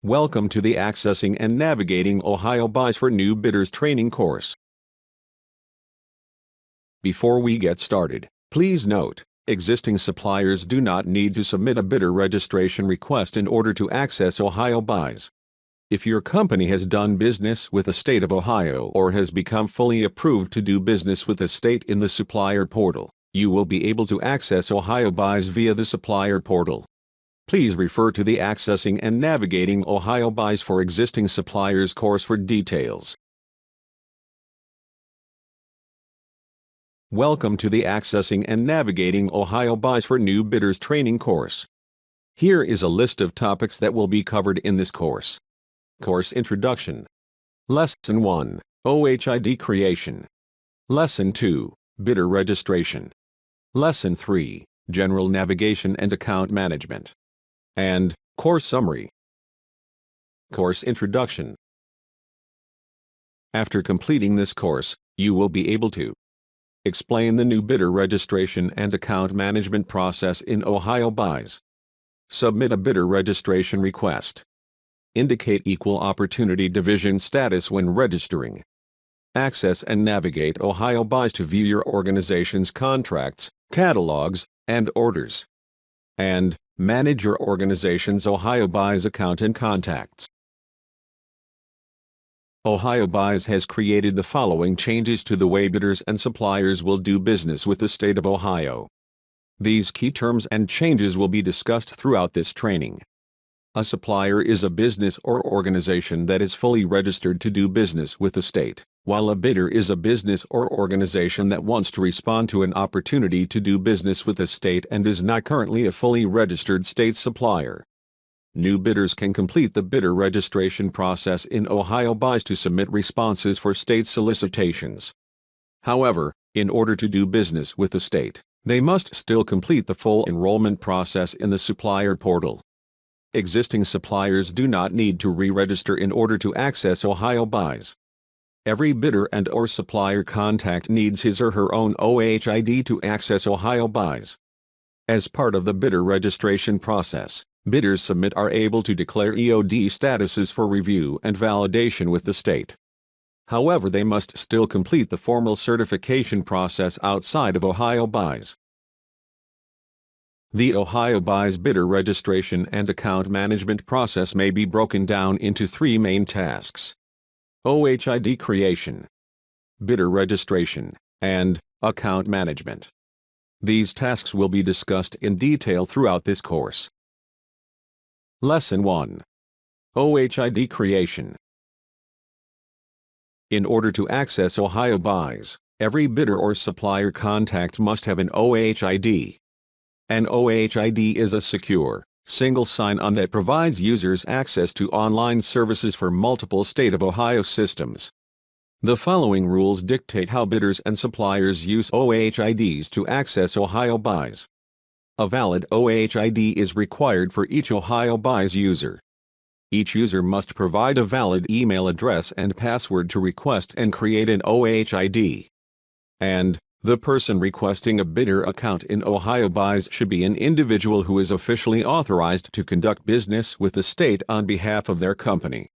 Welcome to the Accessing and Navigating Ohio Buys for New Bidders training course. Before we get started, please note, existing suppliers do not need to submit a bidder registration request in order to access Ohio Buys. If your company has done business with the state of Ohio or has become fully approved to do business with the state in the supplier portal, you will be able to access Ohio Buys via the supplier portal. Please refer to the Accessing and Navigating Ohio Buys for Existing Suppliers course for details. Welcome to the Accessing and Navigating Ohio Buys for New Bidders training course. Here is a list of topics that will be covered in this course. Course Introduction. Lesson 1, OHJID Creation. Lesson 2, Bidder Registration. Lesson 3, General Navigation and Account Management. And, Course Summary. Course Introduction. After completing this course, you will be able to explain the new bidder registration and account management process in Ohio Buys, submit a bidder registration request, indicate equal opportunity division status when registering, access and navigate Ohio Buys to view your organization's contracts, catalogs, and orders, and manage your organization's Ohio Buys account and contacts. Ohio Buys has created the following changes to the way bidders and suppliers will do business with the state of Ohio. These key terms and changes will be discussed throughout this training. A supplier is a business or organization that is fully registered to do business with the state, while a bidder is a business or organization that wants to respond to an opportunity to do business with the state and is not currently a fully registered state supplier. New bidders can complete the bidder registration process in Ohio Buys to submit responses for state solicitations. However, in order to do business with the state, they must still complete the full enrollment process in the supplier portal. Existing suppliers do not need to re-register in order to access Ohio Buys. Every bidder and/or supplier contact needs his or her own OHJID to access Ohio Buys. As part of the bidder registration process, bidders are able to declare EOD statuses for review and validation with the state. However, they must still complete the formal certification process outside of Ohio Buys. The Ohio Buys bidder registration and account management process may be broken down into three main tasks: OHJID creation, bidder registration, and account management. These tasks will be discussed in detail throughout this course. Lesson 1. OHJID creation. In order to access Ohio Buys, every bidder or supplier contact must have an OHJID. An OHJID is a secure, single sign-on that provides users access to online services for multiple state of Ohio systems. The following rules dictate how bidders and suppliers use OHJIDs to access Ohio Buys. A valid OHJID is required for each Ohio Buys user. Each user must provide a valid email address and password to request and create an OHJID. And the person requesting a bidder account in Ohio Buys should be an individual who is officially authorized to conduct business with the state on behalf of their company.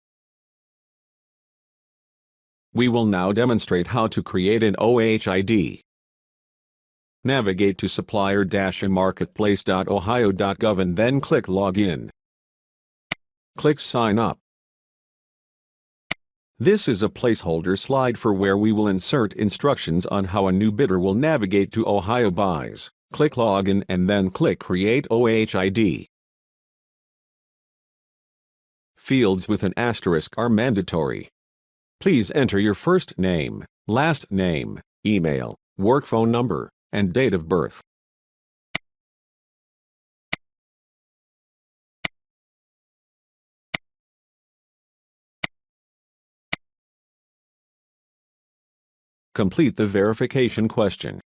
We will now demonstrate how to create an OHJID. Navigate to supplier-marketplace.ohio.gov and then click Login. Click Sign Up. This is a placeholder slide for where we will insert instructions on how a new bidder will navigate to Ohio Buys. Click Login and then click Create OHJID. Fields with an asterisk are mandatory. Please enter your first name, last name, email, work phone number, and date of birth. Complete the verification question.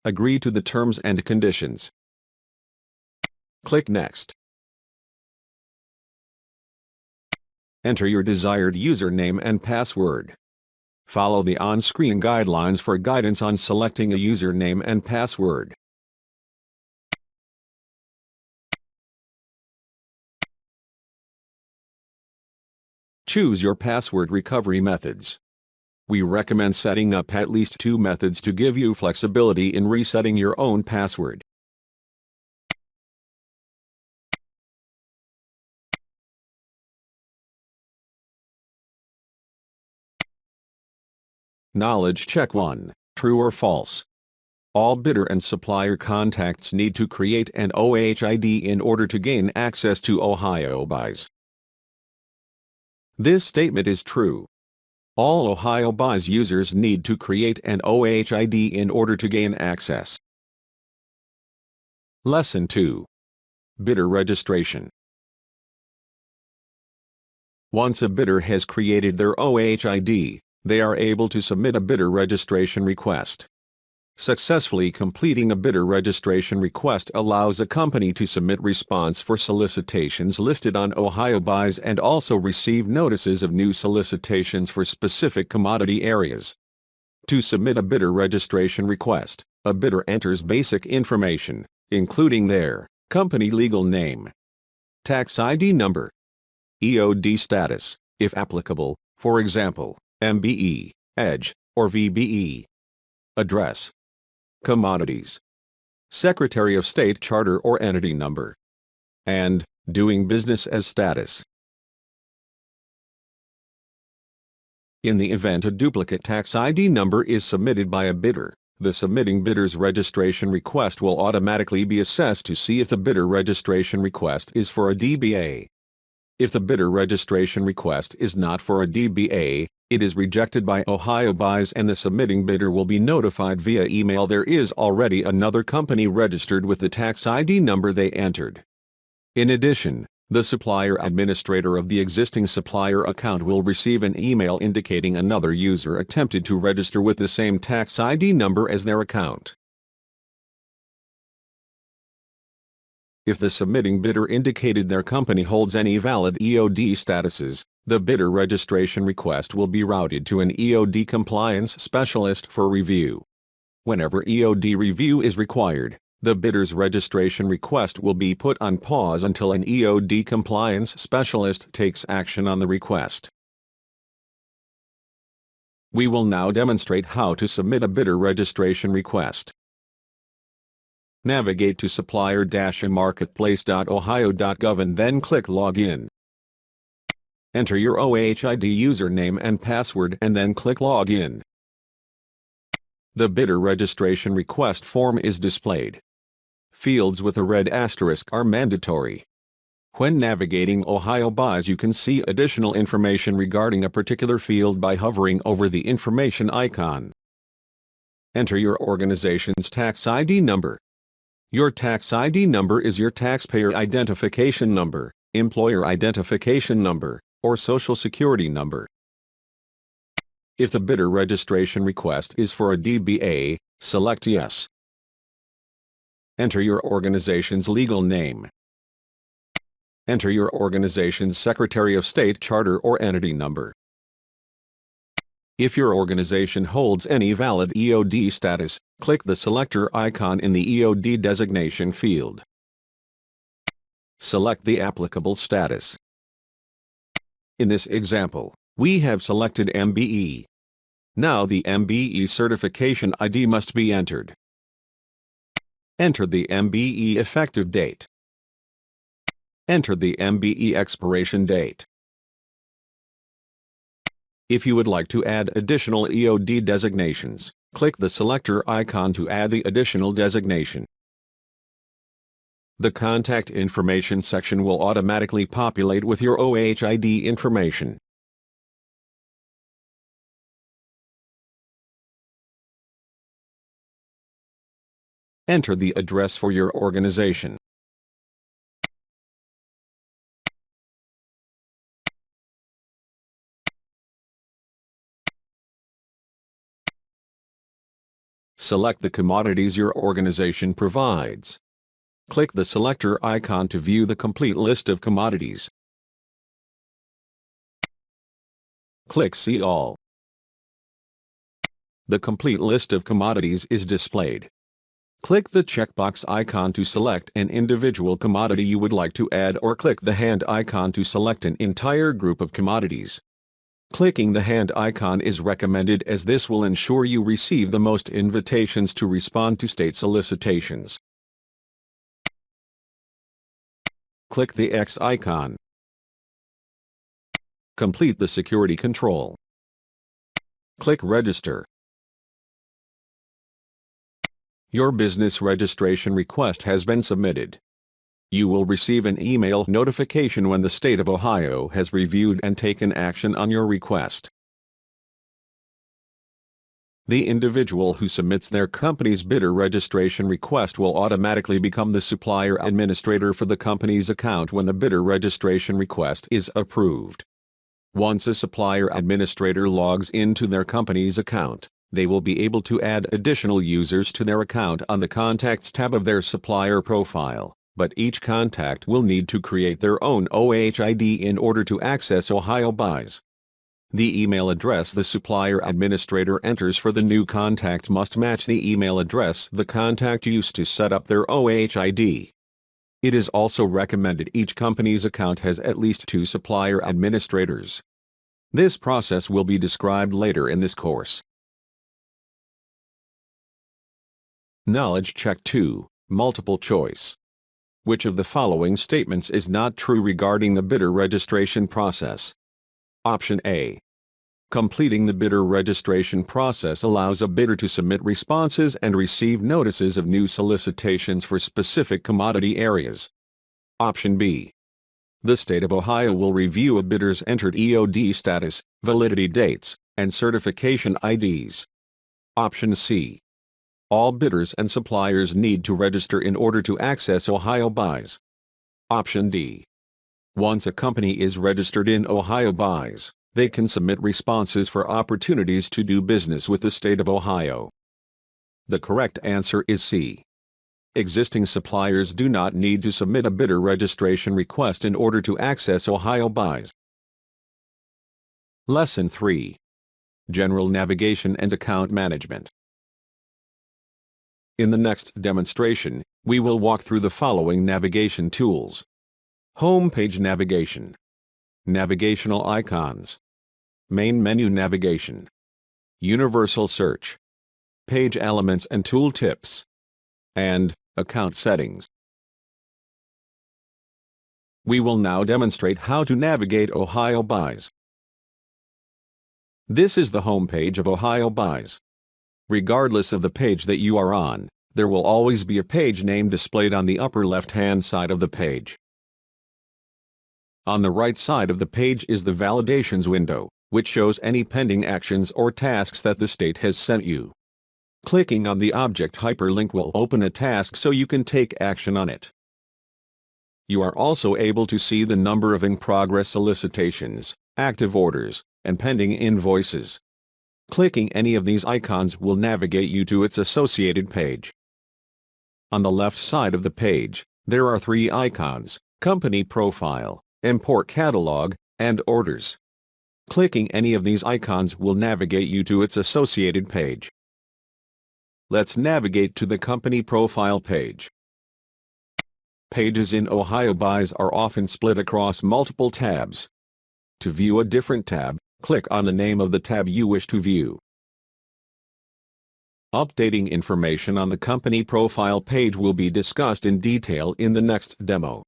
Agree to the terms and conditions. Click Next. Enter your desired username and password. Follow the on-screen guidelines for guidance on selecting a username and password. Choose your password recovery methods. We recommend setting up at least 2 methods to give you flexibility in resetting your own password. Knowledge check 1. True or false? All bidder and supplier contacts need to create an OHID in order to gain access to OHJID. This statement is true. All OHJID users need to create an OHID in order to gain access. Lesson 2. Bidder registration. Once a bidder has created their OHID, they are able to submit a bidder registration request. Successfully completing a bidder registration request allows a company to submit response for solicitations listed on OHJID and also receive notices of new solicitations for specific commodity areas. To submit a bidder registration request, a bidder enters basic information, including their company legal name, tax ID number, EOD status, if applicable, for example, MBE, EDGE, or VBE, address, commodities, Secretary of State charter or entity number, and doing business as status. In the event a duplicate tax ID number is submitted by a bidder, the submitting bidder's registration request will automatically be assessed to see if the bidder registration request is for a DBA. If the bidder registration request is not for a DBA, it is rejected by OHJID and the submitting bidder will be notified via email there is already another company registered with the tax ID number they entered. In addition, the supplier administrator of the existing supplier account will receive an email indicating another user attempted to register with the same tax ID number as their account. If the submitting bidder indicated their company holds any valid EOD statuses, the bidder registration request will be routed to an EOD compliance specialist for review. Whenever EOD review is required, the bidder's registration request will be put on pause until an EOD compliance specialist takes action on the request. We will now demonstrate how to submit a bidder registration request. Navigate to supplier-marketplace.ohio.gov and then click Login. Enter your OHJID username and password and then click Login. The bidder registration request form is displayed. Fields with a red asterisk are mandatory. When navigating OHJID, you can see additional information regarding a particular field by hovering over the information icon. Enter your organization's tax ID number. Your tax ID number is your taxpayer identification number, employer identification number, or social security number. If the bidder registration request is for a DBA, select Yes. Enter your organization's legal name. Enter your organization's Secretary of State charter or entity number. If your organization holds any valid EOD status, click the selector icon in the EOD designation field. Select the applicable status. In this example, we have selected MBE. Now the MBE certification ID must be entered. Enter the MBE effective date. Enter the MBE expiration date. If you would like to add additional EOD designations, click the selector icon to add the additional designation. The contact information section will automatically populate with your OHJID information. Enter the address for your organization. Select the commodities your organization provides. Click the selector icon to view the complete list of commodities. Click See All. The complete list of commodities is displayed. Click the checkbox icon to select an individual commodity you would like to add, or click the hand icon to select an entire group of commodities. Clicking the hand icon is recommended as this will ensure you receive the most invitations to respond to state solicitations. Click the X icon. Complete the security control. Click Register. Your business registration request has been submitted. You will receive an email notification when the state of Ohio has reviewed and taken action on your request. The individual who submits their company's bidder registration request will automatically become the supplier administrator for the company's account when the bidder registration request is approved. Once a supplier administrator logs into their company's account, they will be able to add additional users to their account on the Contacts tab of their supplier profile, but each contact will need to create their own OHJID in order to access Ohio buys. The email address the supplier administrator enters for the new contact must match the email address the contact used to set up their OHJID. It is also recommended each company's account has at least 2 supplier administrators. This process will be described later in this course. Knowledge Check 2, Multiple Choice. Which of the following statements is not true regarding the bidder registration process? Option A. Completing the bidder registration process allows a bidder to submit responses and receive notices of new solicitations for specific commodity areas. Option B. The state of Ohio will review a bidder's entered EOD status, validity dates, and certification IDs. Option C. All bidders and suppliers need to register in order to access Ohio buys. Option D. Once a company is registered in Ohio buys, they can submit responses for opportunities to do business with the state of Ohio. The correct answer is C. Existing suppliers do not need to submit a bidder registration request in order to access Ohio buys. Lesson 3. General Navigation and Account Management. In the next demonstration, we will walk through the following navigation tools: Home page navigation, navigational icons, main menu navigation, universal search, page elements and tool tips, and account settings. We will now demonstrate how to navigate Ohio buys. This is the home page of Ohio buys. Regardless of the page that you are on, there will always be a page name displayed on the upper left-hand side of the page. On the right side of the page is the Validations window, which shows any pending actions or tasks that the state has sent you. Clicking on the object hyperlink will open a task so you can take action on it. You are also able to see the number of in-progress solicitations, active orders, and pending invoices. Clicking any of these icons will navigate you to its associated page. On the left side of the page, there are 3 icons: Company Profile, Import Catalog, and Orders. Clicking any of these icons will navigate you to its associated page. Let's navigate to the Company Profile page. Pages in Ohio buys are often split across multiple tabs. To view a different tab, click on the name of the tab you wish to view. Updating information on the company profile page will be discussed in detail in the next demo.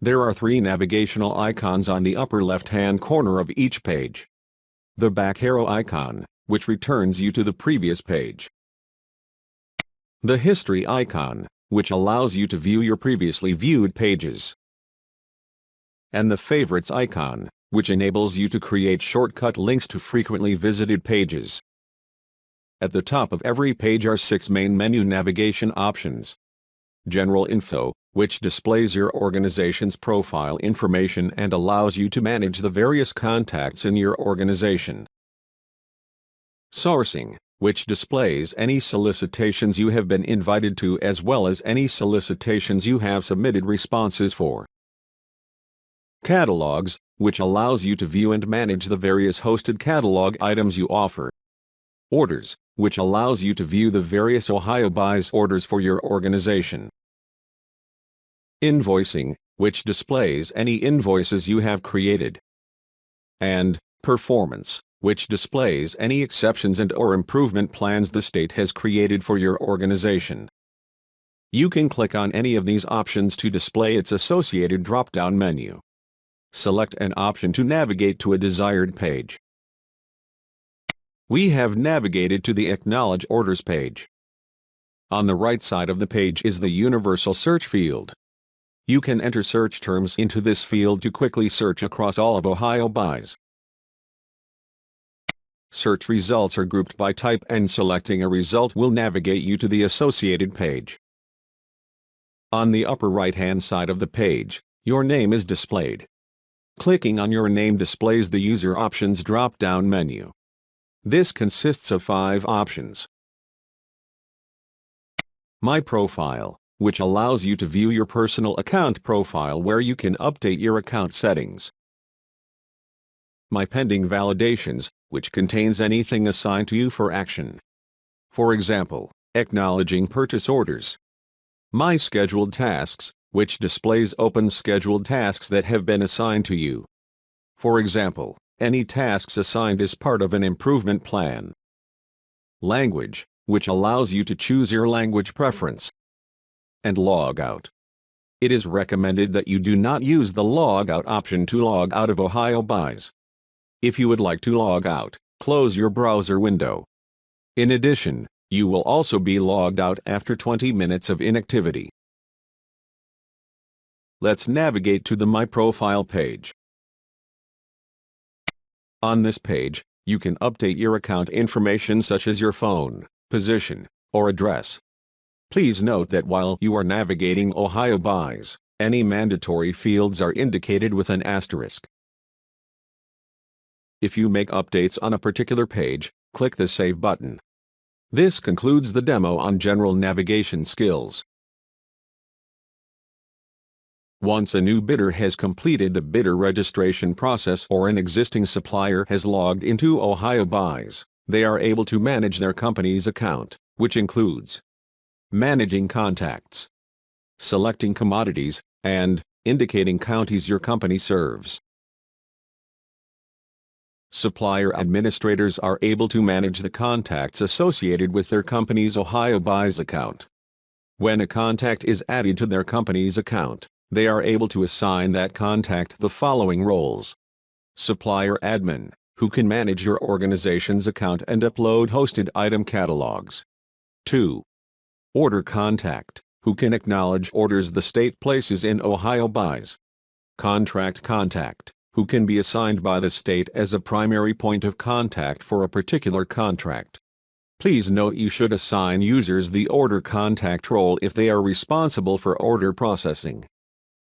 There are 3 navigational icons on the upper left-hand corner of each page. The back arrow icon, which returns you to the previous page. The history icon, which allows you to view your previously viewed pages. And the favorites icon, which enables you to create shortcut links to frequently visited pages. At the top of every page are 6 main menu navigation options. General Info, which displays your organization's profile information and allows you to manage the various contacts in your organization. Sourcing, which displays any solicitations you have been invited to as well as any solicitations you have submitted responses for. Catalogs, which allows you to view and manage the various hosted catalog items you offer. Orders, which allows you to view the various Ohio buys orders for your organization. Invoicing, which displays any invoices you have created. And Performance, which displays any exceptions and/or improvement plans the state has created for your organization. You can click on any of these options to display its associated drop-down menu. Select an option to navigate to a desired page. We have navigated to the Acknowledge Orders page. On the right side of the page is the Universal Search field. You can enter search terms into this field to quickly search across all of Ohio buys. Search results are grouped by type, and selecting a result will navigate you to the associated page. On the upper right-hand side of the page, your name is displayed. Clicking on your name displays the User Options drop-down menu. This consists of 5 options. My Profile, which allows you to view your personal account profile where you can update your account settings. My Pending Validations, which contains anything assigned to you for action. For example, acknowledging purchase orders. My Scheduled Tasks, which displays open scheduled tasks that have been assigned to you. For example, any tasks assigned as part of an improvement plan. Language, which allows you to choose your language preference. And Logout. It is recommended that you do not use the Logout option to log out of Ohio buys. If you would like to log out, close your browser window. In addition, you will also be logged out after 20 minutes of inactivity. Let's navigate to the My Profile page. On this page, you can update your account information such as your phone, position, or address. Please note that while you are navigating Ohio buys, any mandatory fields are indicated with an asterisk. If you make updates on a particular page, click the Save button. This concludes the demo on general navigation skills. Once a new bidder has completed the bidder registration process or an existing supplier has logged into Ohio buys, they are able to manage their company's account, which includes managing contacts, selecting commodities, and indicating counties your company serves. Supplier administrators are able to manage the contacts associated with their company's Ohio buys account. When a contact is added to their company's account, they are able to assign that contact the following roles. Supplier admin, who can manage your organization's account and upload hosted item catalogs. 2. Order contact, who can acknowledge orders the state places in Ohio buys. Contract contact, who can be assigned by the state as a primary point of contact for a particular contract. Please note you should assign users the order contact role if they are responsible for order processing.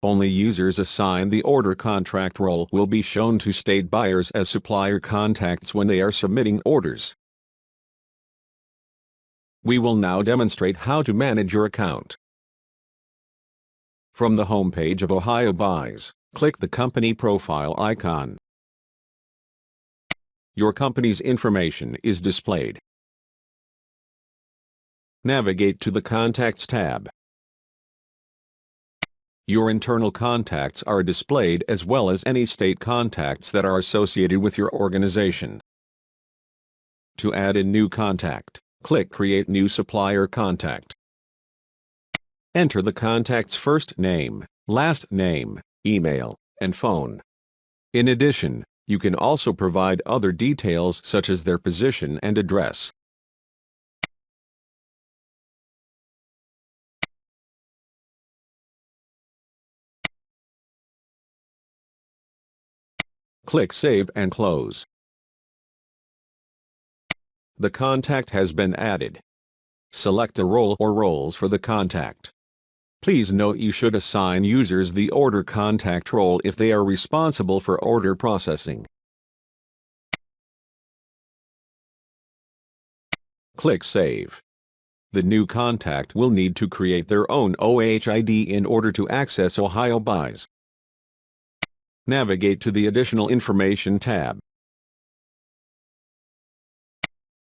Only users assigned the order contract role will be shown to state buyers as supplier contacts when they are submitting orders. We will now demonstrate how to manage your account. From the home page of Ohio buys, click the company profile icon. Your company's information is displayed. Navigate to the Contacts tab. Your internal contacts are displayed as well as any state contacts that are associated with your organization. To add a new contact, click Create New Supplier Contact. Enter the contact's first name, last name, email, and phone. In addition, you can also provide other details such as their position and address. Click Save and Close. The contact has been added. Select a role or roles for the contact. Please note you should assign users the order contact role if they are responsible for order processing. Click Save. The new contact will need to create their own OHJID in order to access Ohio buys. Navigate to the Additional Information tab.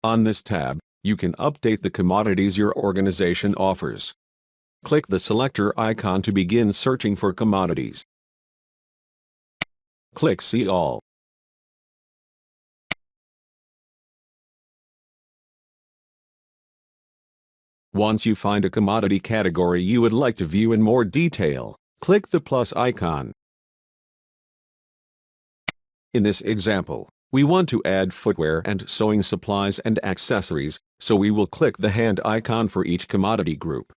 On this tab, you can update the commodities your organization offers. Click the selector icon to begin searching for commodities. Click See All. Once you find a commodity category you would like to view in more detail, click the plus icon. In this example, we want to add footwear and sewing supplies and accessories, so we will click the hand icon for each commodity group.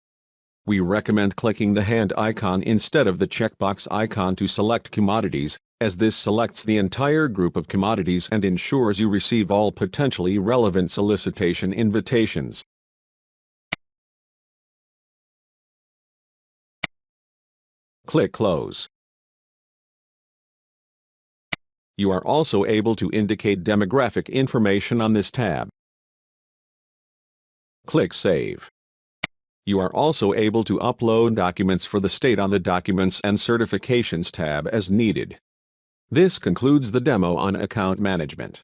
We recommend clicking the hand icon instead of the checkbox icon to select commodities, as this selects the entire group of commodities and ensures you receive all potentially relevant solicitation invitations. Click Close. You are also able to indicate demographic information on this tab. Click Save. You are also able to upload documents for the state on the Documents and Certifications tab as needed. This concludes the demo on account management.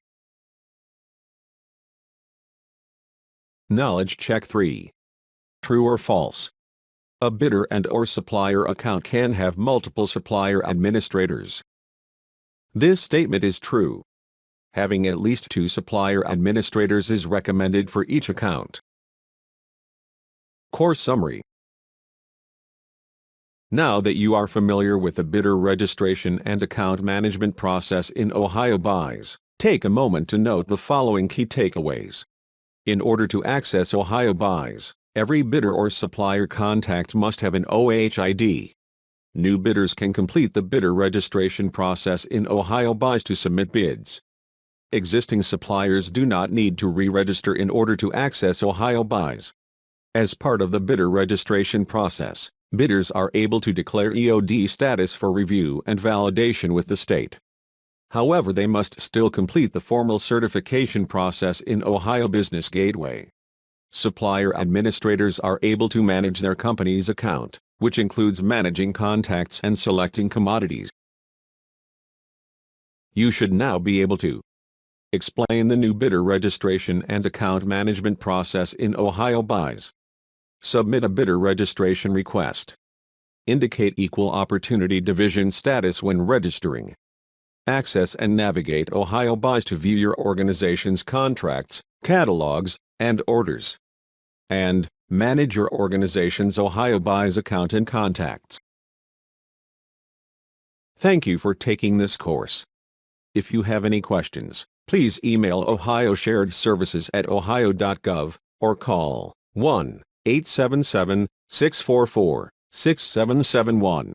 Knowledge Check 3. True or false? A bidder and/or supplier account can have multiple supplier administrators. This statement is true. Having at least 2 supplier administrators is recommended for each account. Course Summary. Now that you are familiar with the bidder registration and account management process in OHJID, take a moment to note the following key takeaways. In order to access OHJID, every bidder or supplier contact must have an OHJID. New bidders can complete the bidder registration process in OHJID to submit bids. Existing suppliers do not need to re-register in order to access OHJID. As part of the bidder registration process, bidders are able to declare EOD status for review and validation with the state. However, they must still complete the formal certification process in OHJID Business Gateway. Supplier administrators are able to manage their company's account, which includes managing contacts and selecting commodities. You should now be able to explain the new bidder registration and account management process in OHJID. Submit a bidder registration request. Indicate equal opportunity division status when registering. Access and navigate OHJID to view your organization's contracts, catalogs, and orders. And manage your organization's OHJID account and contacts. Thank you for taking this course. If you have any questions, please email ohioSharedServices@ohio.gov or call 1-877-644-6771.